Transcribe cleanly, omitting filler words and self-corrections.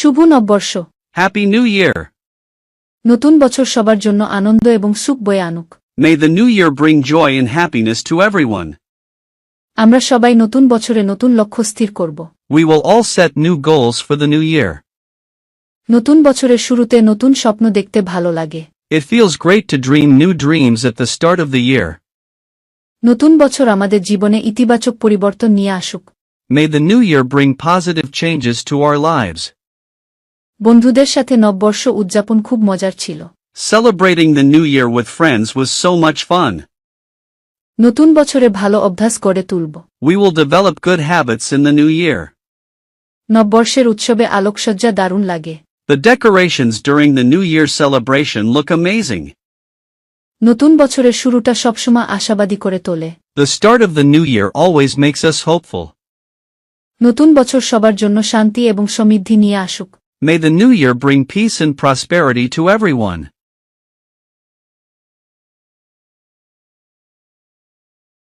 শুভ নববর্ষ। Happy New Year. নতুন বছর সবার জন্য আনন্দ এবং সুখ বয়ে আনুক। May the new year bring joy and happiness to everyone. আমরা সবাই নতুন বছরে নতুন লক্ষ্য স্থির করব। We will all set new goals for the new year. নতুন বছরের শুরুতে নতুন স্বপ্ন দেখতে ভালো লাগে। It feels great to dream new dreams at the start of the year. নতুন বছর আমাদের জীবনে ইতিবাচক পরিবর্তন নিয়ে আসুক। May the new year bring positive changes to our lives. বন্ধুদের সাথে নববর্ষ উদযাপন খুব মজার ছিল। Celebrating the new year with friends was so much fun. নতুন বছরে ভালো অভ্যাস গড়ে তুলব। We will develop good habits in the new year. নববর্ষের উৎসবে আলোকসজ্জা দারুণ লাগে। The decorations during the New Year celebration look amazing. নতুন বছরের শুরুটা সবসময় আশাবাদী করে তোলে। The start of the new year always makes us hopeful. নতুন বছর সবার জন্য শান্তি এবং সমৃদ্ধি নিয়ে আসুক। May the new year bring peace and prosperity to everyone.